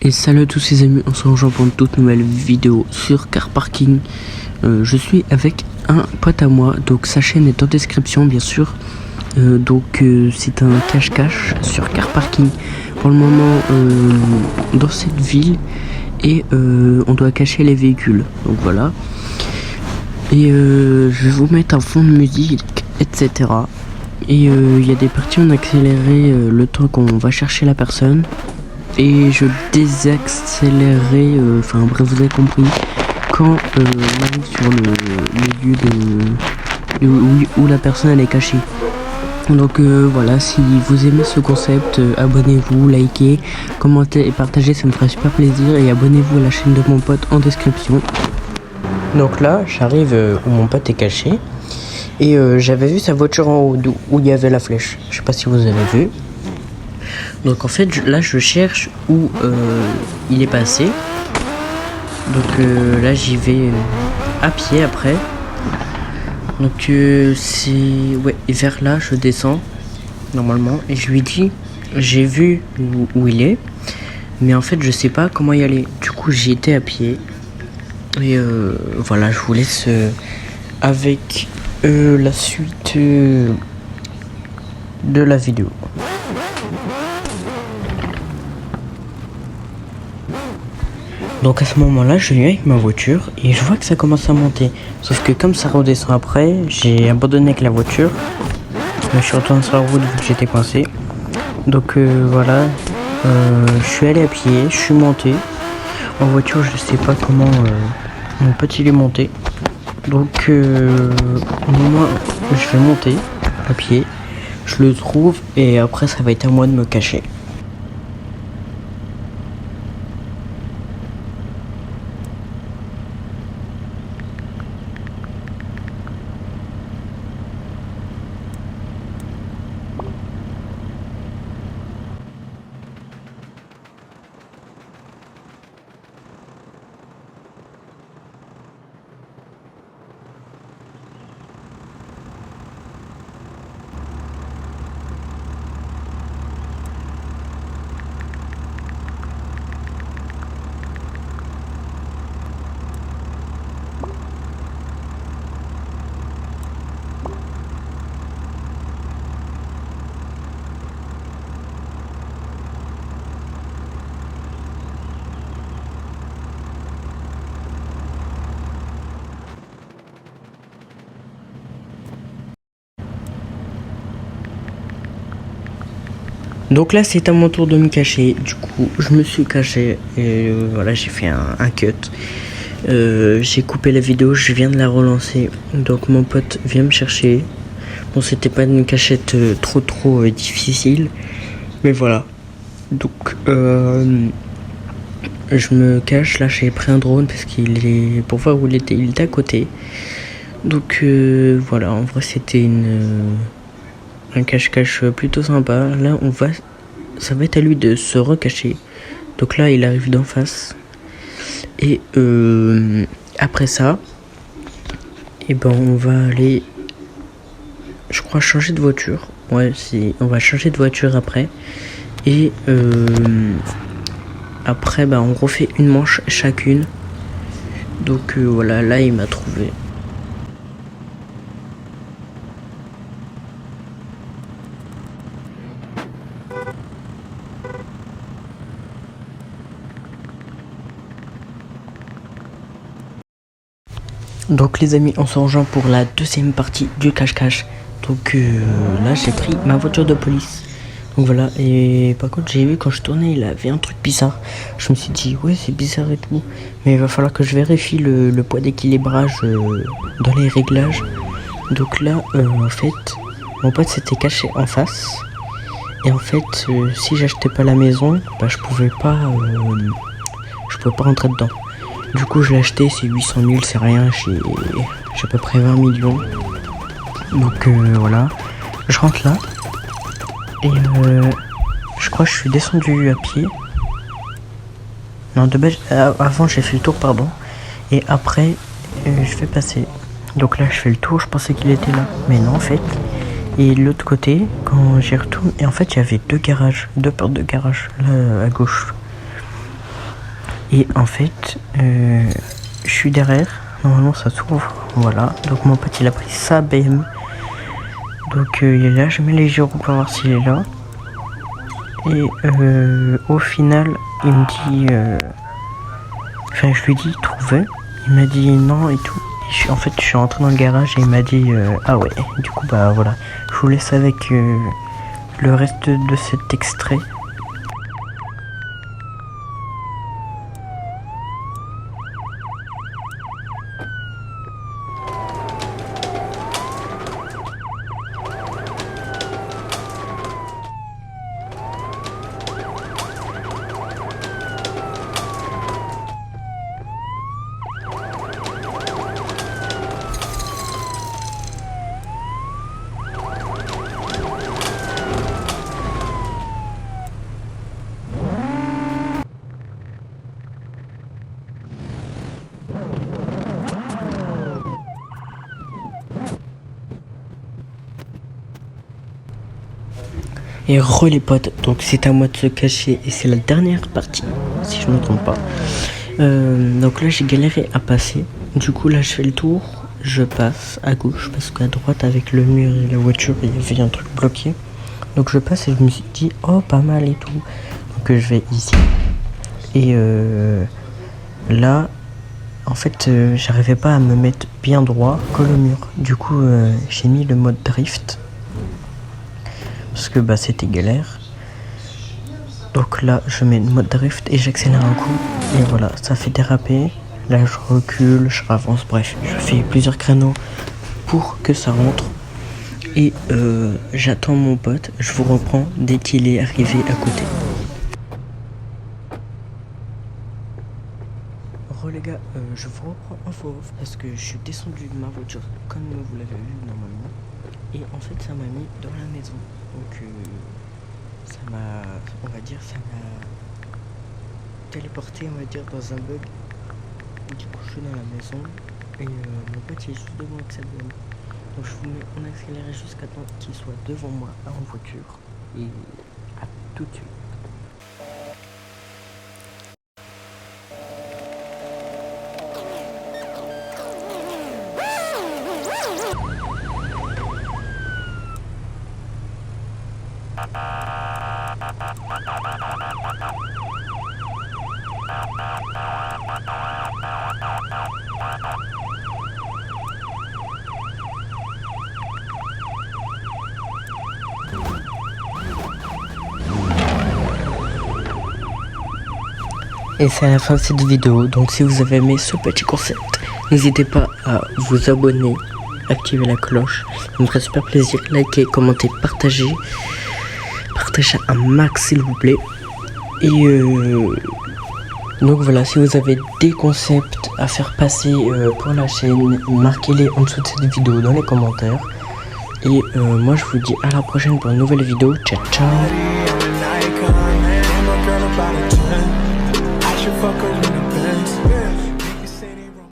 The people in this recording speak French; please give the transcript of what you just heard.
Et salut à tous les amis, on se rejoint pour une toute nouvelle vidéo sur Car Parking. Je suis avec un pote à moi, donc sa chaîne est en description bien sûr. C'est un cache-cache sur Car Parking pour le moment dans cette ville. Et on doit cacher les véhicules, donc voilà. Et je vais vous mettre un fond de musique, etc. Et il y a des parties en accéléré le temps qu'on va chercher la personne. Et je désaccélérerai, enfin bref vous avez compris, quand on arrive sur le lieu où la personne elle est cachée. Donc voilà, si vous aimez ce concept, abonnez-vous, likez, commentez et partagez, ça me ferait super plaisir. Et abonnez-vous à la chaîne de mon pote en description. Donc là, j'arrive où mon pote est caché. Et j'avais vu sa voiture en haut, où il y avait la flèche. Je sais pas si vous avez vu. Donc en fait, là, je cherche où il est passé. Donc là, j'y vais à pied après. Donc c'est... Ouais, et vers là, je descends, normalement. Et je lui dis, j'ai vu où il est. Mais en fait, je sais pas comment y aller. Du coup, j'y étais à pied. Et voilà, je vous laisse avec la suite de la vidéo. Donc à ce moment-là, je viens avec ma voiture et je vois que ça commence à monter. Sauf que comme ça redescend après, j'ai abandonné avec la voiture. Je suis retourné sur la route vu que j'étais coincé. Donc voilà, je suis allé à pied, je suis monté. En voiture, je sais pas comment mon petit est monté. Donc au moment où je vais monter à pied, je le trouve et après ça va être à moi de me cacher. Donc là c'est à mon tour de me cacher, du coup je me suis caché et voilà j'ai fait un cut. J'ai coupé la vidéo, je viens de la relancer, donc mon pote vient me chercher. Bon c'était pas une cachette trop difficile, mais voilà. Donc je me cache, là j'ai pris un drone parce qu'il est, pour voir où il était à côté. Donc voilà, en vrai c'était un cache-cache plutôt sympa. Là ça va être à lui de se recacher. Donc là il arrive d'en face. Et après ça, et ben on va aller, je crois, changer de voiture. Ouais, on va changer de voiture après. Et après on refait une manche chacune. Donc voilà, là il m'a trouvé. Donc les amis, on se rejoint pour la deuxième partie du cache-cache. Donc là j'ai pris ma voiture de police. Donc voilà, et par contre j'ai vu quand je tournais il avait un truc bizarre. Je me suis dit ouais c'est bizarre et tout. Mais il va falloir que je vérifie le poids d'équilibrage dans les réglages. Donc là en fait mon pote s'était caché en face. Et en fait si j'achetais pas la maison, je pouvais pas rentrer dedans. Du coup je l'ai acheté, c'est 800 000, c'est rien, j'ai à peu près 20 millions. Donc voilà, je rentre là. Et je crois que je suis descendu à pied. Non, de base, avant j'ai fait le tour, pardon. Et après, je vais passer. Donc là je fais le tour, je pensais qu'il était là. Mais non en fait. Et de l'autre côté, quand j'y retourne, et en fait il y avait deux portes de garage, là à gauche. Et en fait, je suis derrière. Normalement, ça s'ouvre. Voilà. Donc, mon pote, il a pris sa BM. Donc, il est là. Je mets les gyros pour voir s'il est là. Et au final, il me dit... Enfin, je lui dis, trouvé. Il m'a dit non et tout. En fait, je suis rentré dans le garage et il m'a dit ah ouais. Du coup, bah voilà. Je vous laisse avec le reste de cet extrait. Et les potes, donc c'est à moi de se cacher et c'est la dernière partie, si je ne me trompe pas. Donc là j'ai galéré à passer, du coup là je fais le tour, je passe à gauche parce qu'à droite avec le mur et la voiture il y avait un truc bloqué. Donc je passe et je me suis dit oh pas mal et tout, donc je vais ici. Et là en fait j'arrivais pas à me mettre bien droit que le mur, du coup j'ai mis le mode drift. Parce que bah c'était galère. Donc là je mets le mode drift et j'accélère un coup. Et voilà, ça fait déraper. Là je recule, je avance, bref, je fais plusieurs créneaux pour que ça rentre. Et j'attends mon pote, je vous reprends dès qu'il est arrivé à côté. Les gars, je vous reprends en faux parce que je suis descendu de ma voiture comme vous l'avez vu normalement. Et en fait ça m'a mis dans la maison. Donc ça m'a, on va dire, ça m'a téléporté, on va dire, dans un bug. Du coup je suis dans la maison et mon pote il est juste devant avec sa BM. Donc je vous mets en accéléré jusqu'à temps qu'il soit devant moi en voiture. Et à tout de suite. Et c'est à la fin de cette vidéo, donc si vous avez aimé ce petit concept, n'hésitez pas à vous abonner, activer la cloche, ça me ferait super plaisir, likez, commentez, partagez un max s'il vous plaît. Et donc voilà, si vous avez des concepts à faire passer pour la chaîne, marquez-les en dessous de cette vidéo dans les commentaires. Et moi je vous dis à la prochaine pour une nouvelle vidéo, ciao ciao.